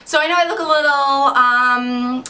So I know I look a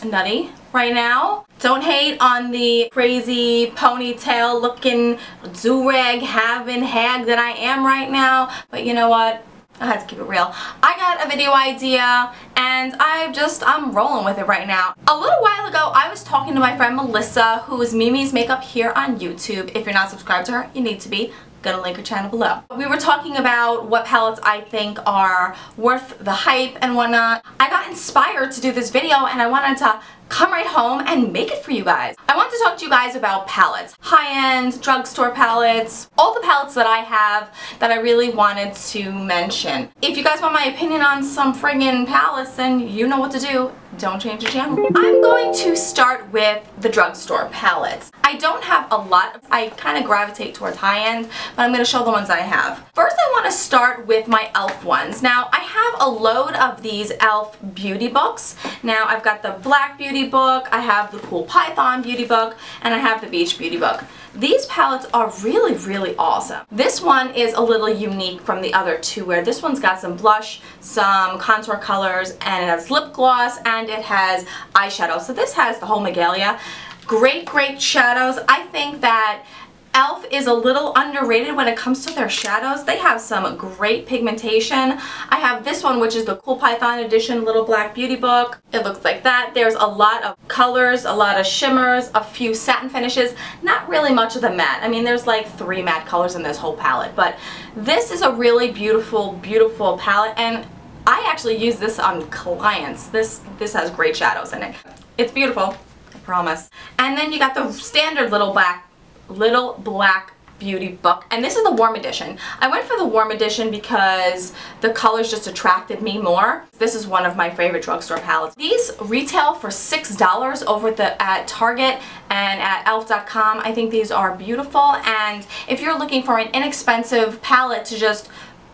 little nutty right now. Don't hate on the crazy ponytail looking do-rag having hag that I am right now, but you know what? I had to keep it real. I got a video idea and I'm rolling with it right now. A little while ago, I was talking to my friend Melissa, who is Mimi's Makeup here on YouTube. If you're not subscribed to her, you need to be. Gonna link her channel below. We were talking about what palettes I think are worth the hype and whatnot. I got inspired to do this video and I wanted to come right home and make it for you guys. I want to talk to you guys about palettes. High-end, drugstore palettes, all the palettes that I have that I really wanted to mention. If you guys want my opinion on some friggin' palettes, then you know what to do. Don't change the channel. I'm going to start with the drugstore palettes. I don't have a lot. I kind of gravitate towards high-end, but I'm going to show the ones I have. First, I want to start with my e.l.f. ones. Now, I have a load of these e.l.f. beauty books. Now, I've got the Black Beauty book, I have the Cool Python beauty book, and I have the Beach beauty book. These palettes are really, really awesome. This one is a little unique from the other two, where this one's got some blush, some contour colors, and it has lip gloss, and it has eyeshadow. So this has the whole Megalia. Great, great shadows. I think that e.l.f. is a little underrated when it comes to their shadows. They have some great pigmentation. I have this one, which is the Cool Python edition little Black Beauty book. It looks like that. There's a lot of colors, a lot of shimmers, a few satin finishes, not really much of the matte. I mean, there's like 3 matte colors in this whole palette, but this is a really beautiful, beautiful palette, and I actually use this on clients. This has great shadows in it. It's beautiful, I promise. And then you got the standard little Black Beauty book, and this is the warm edition. I went for the warm edition because the colors just attracted me more. This is one of my favorite drugstore palettes. These retail for $6 over at Target and at elf.com. I think these are beautiful, and if you're looking for an inexpensive palette to just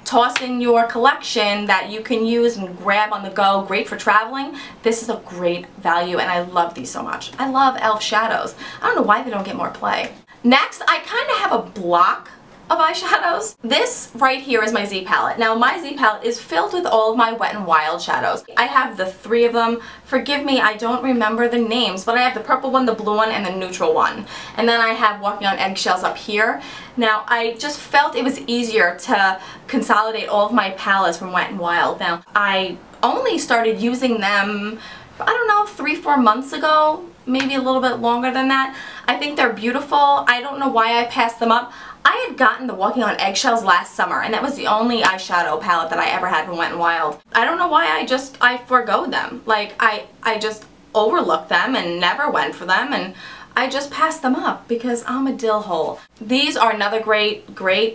toss in your collection that you can use and grab on the go, great for traveling, this is a great value, and I love these so much. I love e.l.f. shadows. I don't know why they don't get more play. Next, I kind of have a block of eyeshadows. This right here is my Z palette. Now, my Z palette is filled with all of my Wet n Wild shadows. I have the 3 of them. Forgive me, I don't remember the names, but I have the purple one, the blue one, and the neutral one. And then I have Walking on Eggshells up here. Now, I just felt it was easier to consolidate all of my palettes from Wet n Wild. Now, I only started using them, I don't know, 3-4 months ago, maybe a little bit longer than that. I think they're beautiful. I don't know why I passed them up. I had gotten the Walking on Eggshells last summer, and that was the only eyeshadow palette that I ever had from Wet n Wild. I don't know why I forgo them. Like, I just overlooked them and never went for them, and I just passed them up because I'm a dill hole. These are another great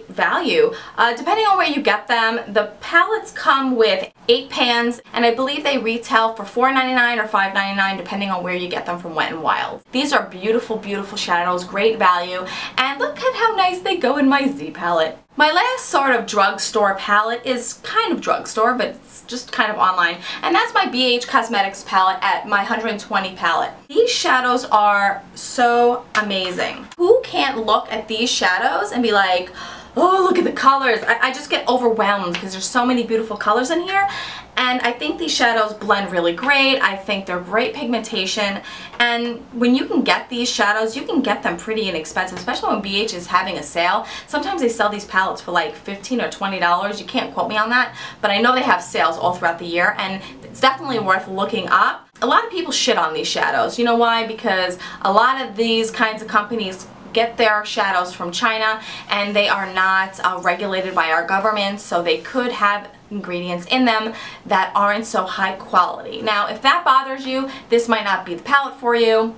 value. Depending on where you get them, the palettes come with 8 pans, and I believe they retail for $4.99 or $5.99 depending on where you get them from Wet n Wild. These are beautiful, beautiful shadows, great value, and look at how nice they go in my Z palette. My last sort of drugstore palette is kind of drugstore, but it's just kind of online, and that's my BH Cosmetics palette at my 120 palette. These shadows are so amazing. Who can't look at these shadows and be like, oh, look at the colors? I just get overwhelmed because there's so many beautiful colors in here, and I think these shadows blend really great. I think they're great pigmentation, and when you can get these shadows, you can get them pretty inexpensive, especially when BH is having a sale. Sometimes they sell these palettes for like $15 or $20. You can't quote me on that, but I know they have sales all throughout the year, and it's definitely worth looking up. A lot of people shit on these shadows. You know why? Because a lot of these kinds of companies get their shadows from China, and they are not regulated by our government, so they could have ingredients in them that aren't so high quality. Now, if that bothers you, this might not be the palette for you.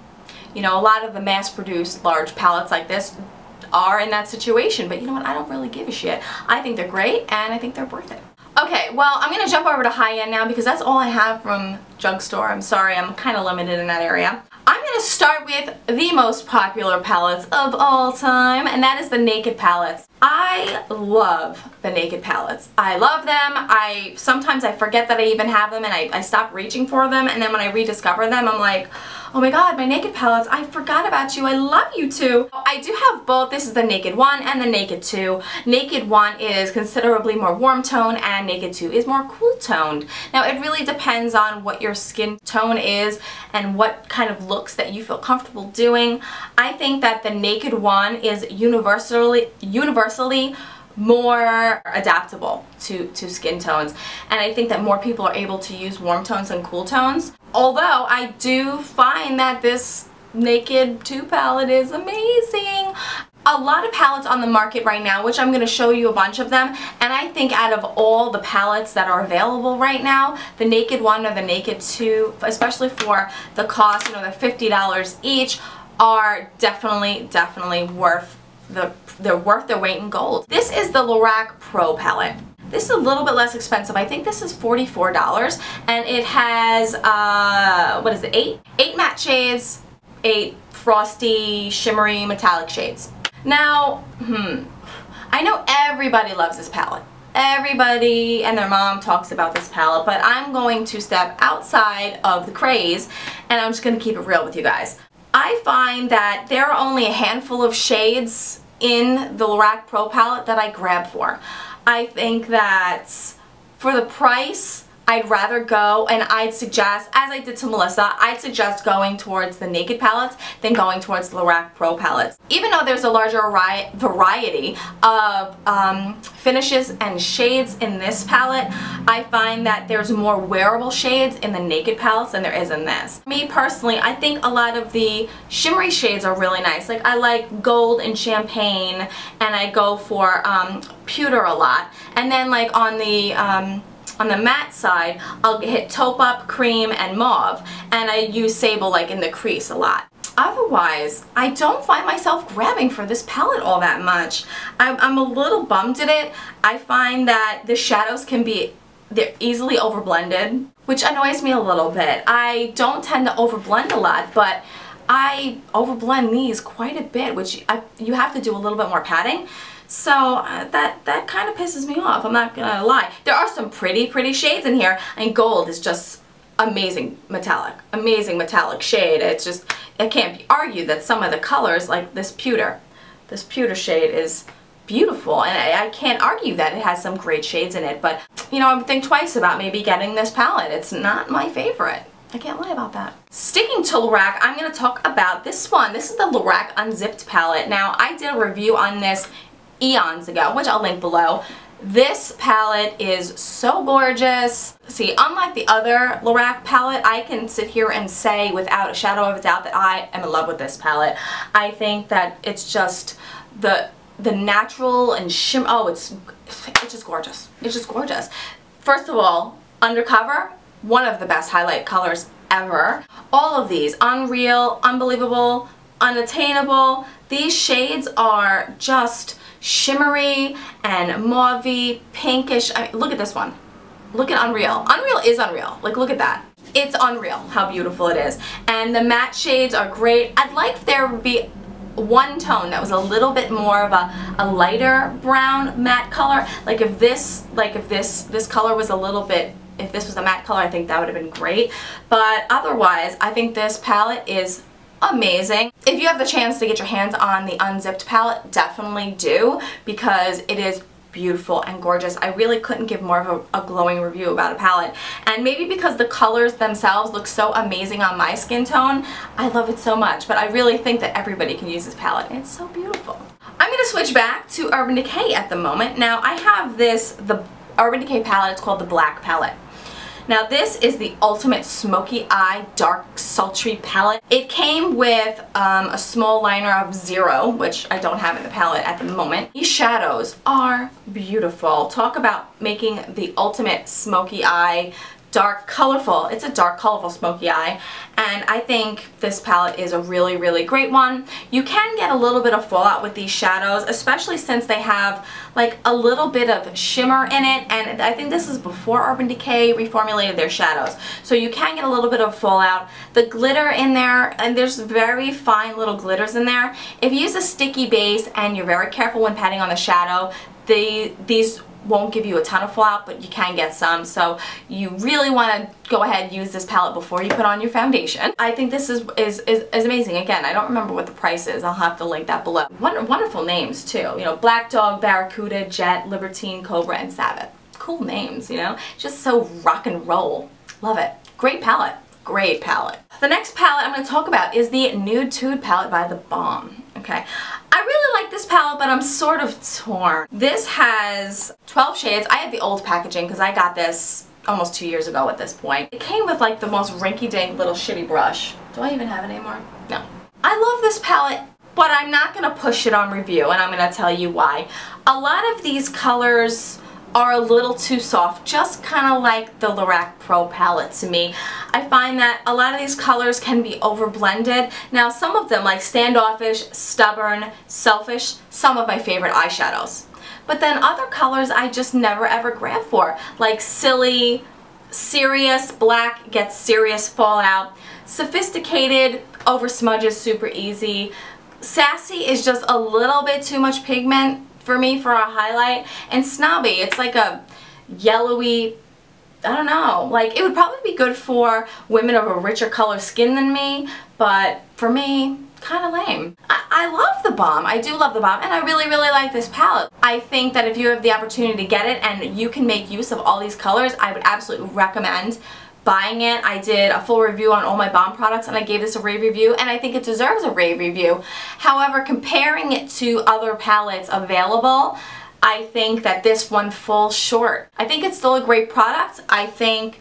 You know, a lot of the mass-produced large palettes like this are in that situation, but you know what? I don't really give a shit. I think they're great, and I think they're worth it. Okay, well, I'm going to jump over to high-end now because that's all I have from drugstore. I'm sorry, I'm kind of limited in that area. I'm going to start with the most popular palettes of all time, and that is the Naked palettes. I love the Naked palettes. I love them. Sometimes I forget that I even have them and I stop reaching for them, and then when I rediscover them I'm like, oh my god, my Naked palettes, I forgot about you. I love you too. I do have both. This is the Naked 1 and the Naked 2. Naked 1 is considerably more warm tone and Naked 2 is more cool toned. Now it really depends on what your skin tone is and what kind of looks that you feel comfortable doing. I think that the Naked 1 is universally more adaptable to skin tones, and I think that more people are able to use warm tones and cool tones. Although I do find that this Naked 2 palette is amazing. A lot of palettes on the market right now, which I'm going to show you a bunch of them, and I think out of all the palettes that are available right now, the Naked 1 or the Naked 2, especially for the cost, you know, they're $50 each, are definitely worth they're worth their weight in gold. This is the LORAC Pro palette. This is a little bit less expensive. I think this is $44, and it has, what is it, 8 matte shades, 8 frosty, shimmery, metallic shades. Now, I know everybody loves this palette. Everybody and their mom talks about this palette, but I'm going to step outside of the craze, and I'm just going to keep it real with you guys. I find that there are only a handful of shades in the LORAC Pro palette that I grab for. I think that for the price, I'd rather go, and I'd suggest, as I did to Melissa, I'd suggest going towards the Naked palettes than going towards the LORAC Pro palettes. Even though there's a larger variety of finishes and shades in this palette, I find that there's more wearable shades in the Naked palettes than there is in this. Me personally, I think a lot of the shimmery shades are really nice. Like I like gold and champagne, and I go for pewter a lot. And then like on the matte side, I'll hit Taupe Up, Cream, and Mauve, and I use Sable like in the crease a lot. Otherwise, I don't find myself grabbing for this palette all that much. I'm a little bummed at it. I find that the shadows they're easily overblended, which annoys me a little bit. I don't tend to overblend a lot, but I overblend these quite a bit, which you have to do a little bit more padding. So that kind of pisses me off, I'm not gonna lie. There are some pretty shades in here, and gold is just amazing metallic shade. It's just, it can't be argued that some of the colors, like this pewter shade is beautiful, and I can't argue that it has some great shades in it, but you know, I would think twice about maybe getting this palette. It's not my favorite. I can't lie about that. Sticking to LORAC, I'm going to talk about this one. This is the LORAC Unzipped Palette. Now, I did a review on this eons ago, which I'll link below. This palette is so gorgeous. See, unlike the other LORAC palette, I can sit here and say without a shadow of a doubt that I am in love with this palette. I think that it's just the natural and shimmer. Oh, it's just gorgeous. It's just gorgeous. First of all, Undercover, one of the best highlight colors ever. All of these, Unreal, Unbelievable, Unattainable, these shades are just shimmery and mauvey, pinkish. I mean, look at this one. Look at Unreal. Unreal is unreal. Like, look at that. It's unreal how beautiful it is. And the matte shades are great. I'd like if there would be one tone that was a little bit more of a lighter brown matte color. Like if this color was a little bit, if this was a matte color, I think that would have been great. But otherwise, I think this palette is amazing. If you have the chance to get your hands on the Unzipped palette, definitely do, because it is beautiful and gorgeous. I really couldn't give more of a glowing review about a palette, and maybe because the colors themselves look so amazing on my skin tone, I love it so much. But I really think that everybody can use this palette. It's so beautiful. I'm going to switch back to Urban Decay at the moment. Now I have the Urban Decay palette. It's called the Black palette. Now this is the ultimate smoky eye dark sultry palette. It came with a small liner of 0, which I don't have in the palette at the moment. These shadows are beautiful. Talk about making the ultimate smoky eye dark, colorful. It's a dark, colorful smoky eye, and I think this palette is a really, really great one. You can get a little bit of fallout with these shadows, especially since they have like a little bit of shimmer in it, and I think this is before Urban Decay reformulated their shadows. So you can get a little bit of fallout. The glitter in there, and there's very fine little glitters in there. If you use a sticky base and you're very careful when patting on the shadow, these won't give you a ton of fallout, but you can get some, so you really want to go ahead and use this palette before you put on your foundation. I think this is amazing. Again, I don't remember what the price is. I'll have to link that below. Wonderful names too. You know, Black Dog, Barracuda, Jet, Libertine, Cobra, and Sabbath. Cool names, you know? Just so rock and roll. Love it. Great palette. Great palette. The next palette I'm going to talk about is the Nude Tude palette by the Balm. Okay, I really like this palette, but I'm sort of torn. This has 12 shades. I had the old packaging because I got this almost 2 years ago at this point. It came with like the most rinky-dink little shitty brush. Do I even have it anymore? No. I love this palette, but I'm not going to push it on review, and I'm going to tell you why. A lot of these colors are a little too soft, just kind of like the LORAC Pro palette to me. I find that a lot of these colors can be over blended. Now some of them, like Standoffish, Stubborn, Selfish, some of my favorite eyeshadows. But then other colors I just never ever grab for, like Silly, Serious, Black gets serious fallout, Sophisticated, over smudges super easy, Sassy is just a little bit too much pigment for me for a highlight, and Snobby, it's like a yellowy, I don't know, like it would probably be good for women of a richer color skin than me, but for me, kind of lame. I love the Balm. I do love the Balm, and I really, really like this palette. I think that if you have the opportunity to get it and you can make use of all these colors, I would absolutely recommend buying it. I did a full review on all my Balm products, and I gave this a rave review, and I think it deserves a rave review. However, comparing it to other palettes available, I think that this one falls short. I think it's still a great product. I think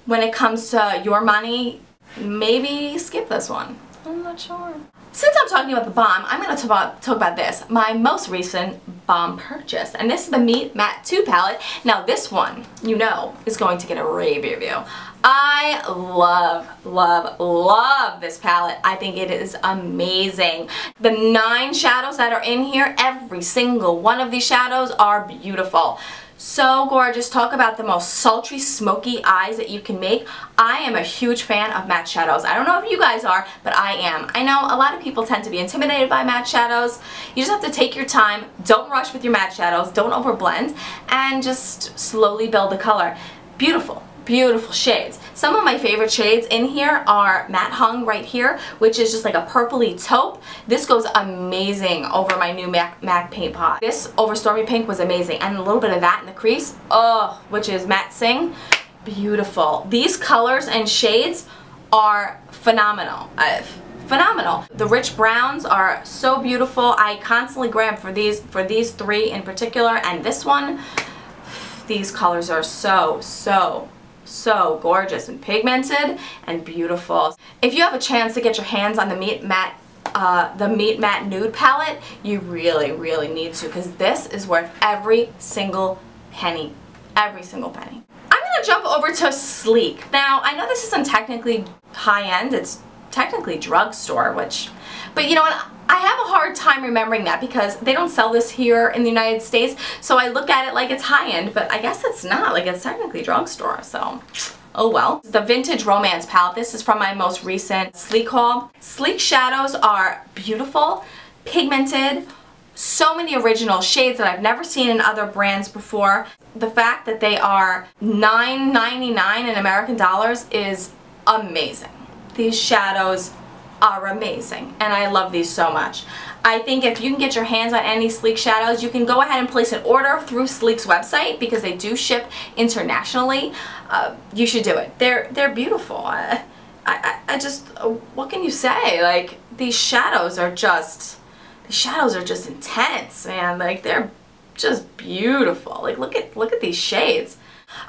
when it comes to your money, maybe skip this one. I'm not sure. Since I'm talking about the Balm, I'm going to talk about this, my most recent Balm purchase, and this is the Meet Matte 2 palette. Now this one, you know, is going to get a rave review. I love, love, love this palette. I think it is amazing. The 9 shadows that are in here, every single one of these shadows are beautiful. So gorgeous. Talk about the most sultry, smoky eyes that you can make. I am a huge fan of matte shadows. I don't know if you guys are, but I am. I know a lot of people tend to be intimidated by matte shadows. You just have to take your time. Don't rush with your matte shadows. Don't overblend, and just slowly build the color. Beautiful. Beautiful shades. Some of my favorite shades in here are Matte Hung right here, which is just like a purpley taupe. This goes amazing over my new MAC paint pot. This over Stormy Pink was amazing, and a little bit of that in the crease, oh, which is Matte Sing. Beautiful. These colors and shades are phenomenal. Phenomenal. The rich browns are so beautiful. I constantly grab for these 3 in particular, and this one, these colors are so gorgeous and pigmented and beautiful. If you have a chance to get your hands on the Meet Matte Nude palette, you really, really need to, because this is worth every single penny. Every single penny. I'm going to jump over to Sleek. Now, I know this isn't technically high-end, it's technically drugstore, but you know what? I have a hard time remembering that because they don't sell this here in the United States, so I look at it like it's high-end, but I guess it's not. Like, it's technically drugstore, so oh well. The Vintage Romance palette. This is from my most recent Sleek haul. Sleek shadows are beautiful, pigmented, so many original shades that I've never seen in other brands before. The fact that they are $9.99 in American dollars is amazing. These shadows are amazing, and I love these so much. I think if you can get your hands on any Sleek shadows, you can go ahead and place an order through Sleek's website because they do ship internationally. You should do it. They're beautiful. I just, what can you say? Like, these shadows are just intense, man. Like, they're just beautiful. Like, look at these shades.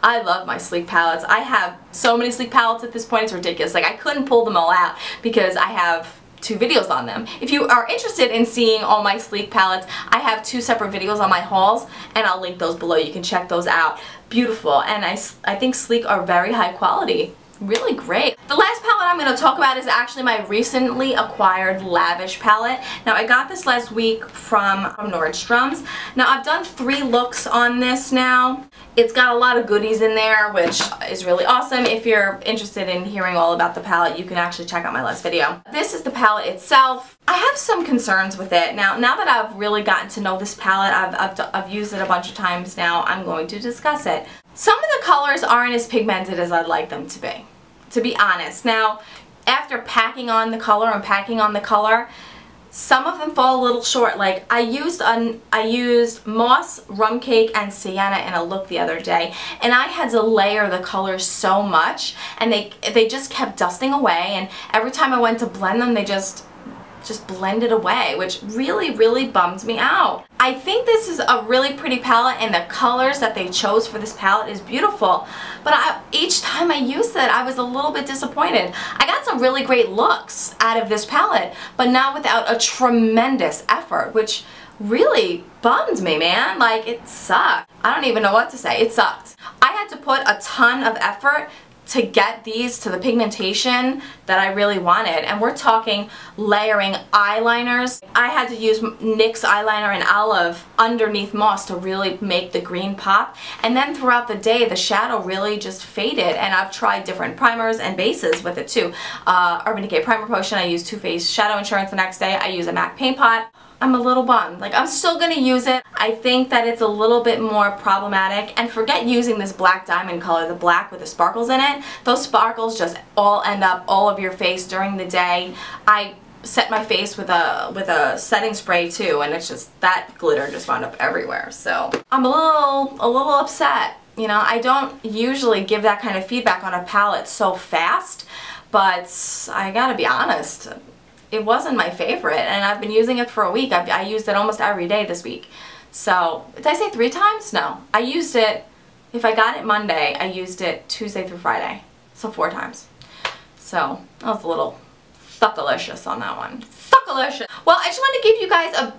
I love my Sleek palettes. I have so many Sleek palettes at this point, it's ridiculous. Like, I couldn't pull them all out because I have 2 videos on them. If you are interested in seeing all my Sleek palettes, I have 2 separate videos on my hauls, and I'll link those below. You can check those out. beautiful, and I think Sleek are very high quality. Really great. The last palette I'm going to talk about is actually my recently acquired Lavish palette. Now I got this last week from Nordstrom's. Now I've done 3 looks on this now. It's got a lot of goodies in there, which is really awesome. If you're interested in hearing all about the palette, you can actually check out my last video. This is the palette itself. I have some concerns with it. Now that I've really gotten to know this palette, I've used it a bunch of times now, I'm going to discuss it. Some of the colors aren't as pigmented as I'd like them to be honest. Now, after packing on the color, some of them fall a little short. Like I used moss, rum cake, and sienna in a look the other day, and I had to layer the colors so much, and they just kept dusting away, and every time I went to blend them, they just blended away, which really bummed me out. I think this is a really pretty palette, and the colors that they chose for this palette is beautiful, but each time I used it, I was a little bit disappointed. I got some really great looks out of this palette, but not without a tremendous effort, which really bummed me, man. Like, it sucked. I don't even know what to say. It sucked. I had to put a ton of effort to get these to the pigmentation that I really wanted, and we're talking layering eyeliners. I had to use NYX eyeliner in Olive underneath Moss to really make the green pop, and then throughout the day the shadow really just faded, and I've tried different primers and bases with it too. Urban Decay Primer Potion, I use Too Faced Shadow Insurance the next day, I use a MAC Paint Pot. I'm a little bummed. Like, I'm still going to use it. I think that it's a little bit more problematic, and forget using this black diamond color, the black with the sparkles in it. Those sparkles just all end up all over your face during the day. I set my face with a setting spray too, and it's just, that glitter just wound up everywhere. So I'm a little upset. You know, I don't usually give that kind of feedback on a palette so fast, but I gotta be honest. It wasn't my favorite, and I've been using it for a week. I used it almost every day this week. So, did I say 3 times? No. I used it, if I got it Monday, I used it Tuesday through Friday. So 4 times. So, I was a little suckalicious on that one. Suckalicious! Well, I just wanted to give you guys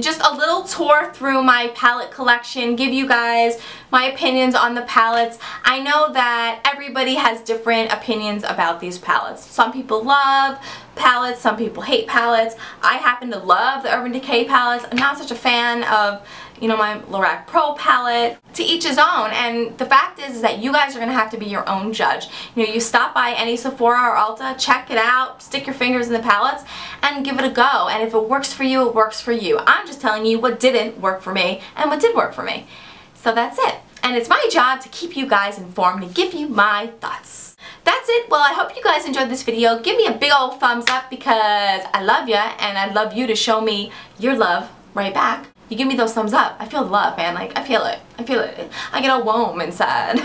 just a little tour through my palette collection, give you guys my opinions on the palettes. I know that everybody has different opinions about these palettes. Some people love palettes, some people hate palettes. I happen to love the Urban Decay palettes. I'm not such a fan of, you know, my LORAC Pro palette. To each his own, and the fact is that you guys are going to have to be your own judge. You know, you stop by any Sephora or Ulta, check it out, stick your fingers in the palettes, and give it a go. And if it works for you, it works for you. I'm just telling you what didn't work for me and what did work for me. So that's it. And it's my job to keep you guys informed and give you my thoughts. That's it. Well, I hope you guys enjoyed this video. Give me a big old thumbs up because I love you, and I'd love you to show me your love right back. You give me those thumbs up. I feel the love, man. Like, I feel it. I feel it. I get all warm inside.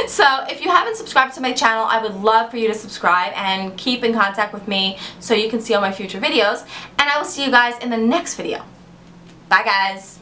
So, if you haven't subscribed to my channel, I would love for you to subscribe and keep in contact with me so you can see all my future videos. And I will see you guys in the next video. Bye, guys.